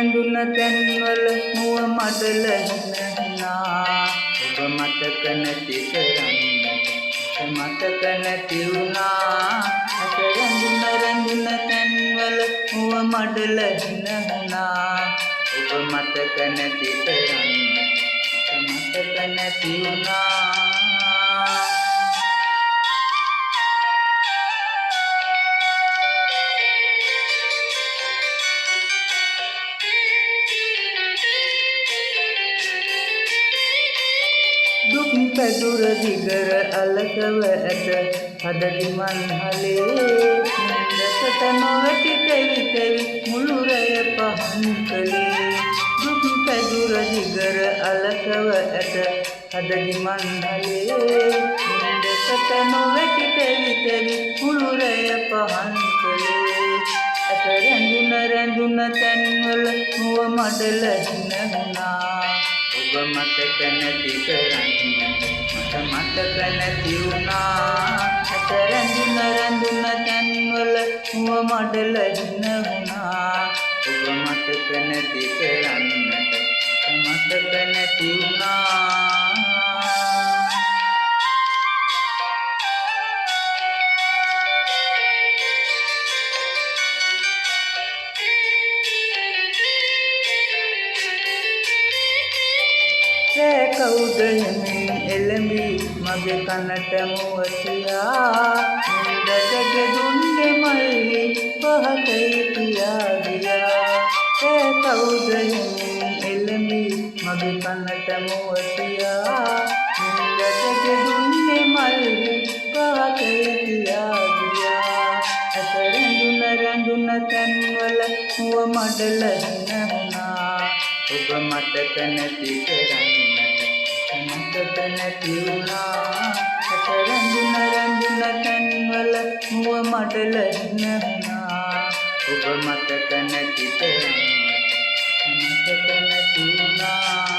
රැඳුන තැන්වල මුව මඩල හිනා ඔබ මතක නැති කරන්නට මතක නැති වුණා අත රැඳුන තැන්වල මුව මඩල හිනා ඔබ මතක නැති කරන්නට මතක නැති වුණා දුක් පැදුර දිගර අලසව ඇත හදදි මන්හලේ නින්දකට නොවැටි තෙවි තෙවි මුළු රැය පහන් කළේ දුක් පැදුර දිගර අලසව ඇත හදදි මන්හලේ නින්දකට නොවැටි තෙවි තෙවි මුළු රැය පහන් කළේ ඇත රැඳුන තැන්වල මුව මඩල හිනහුණා ඔබ මතක නැති කරන්නට මට මතක නැති වුණා අත රැඳුන තැන්වල මුව මඩල හිනහුණා ඔබ මතක නැති කරන්නට මට මතක නැති වුණා කවුදයමින් එළඹි මගේ කනට මුවතියා නින්දට ගෙදුන්නේ මල්හි පහතයි පියා ගියා කවුදයමින් එළඹි මගේ කනට මුවතියා නින්දට ගෙදුන්නේ මල්හි පහතයි පියා ගියා ඇත රැඳුන තැන්වල මුව මඩල හිනහුණා ඔබ මතක නැති කරන්නට මතක නැති වුණා අත රැඳුන තැන්වල මුව මඩල හිනහුණා ඔබ මතක නැති කරන්නට මතක නැති වුණා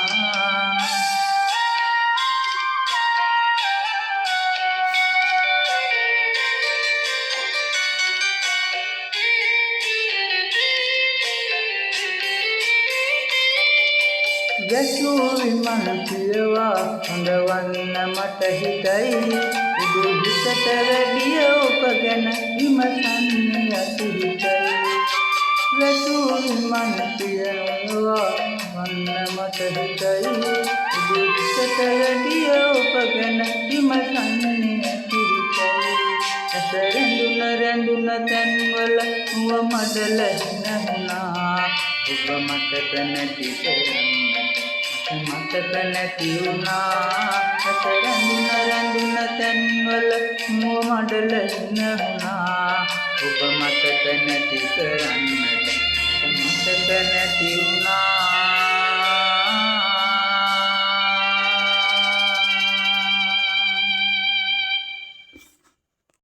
වැසූ විමල් පියවා හොඳවන්න මට හිතයි උඩු හිතට වැඩිය ඔබ ගැන විමසන්නේ අතිහිතයි වැසූ විමල් පියවා වන්න මට හිතයි උඩු හිතට වැඩිය ඔබ ගැන විමසන්නේ අතිහිතයි ඇත රැඳුන තැන්වල මුව මඩල හිනහුණා ඔබ මතක නැති කරන්නට මතක නැති වුණා අත රැඳුන තැන්වල මුව මඩල හිනහුණා ඔබ මතක නැති කරන්නට මතක නැති වුණා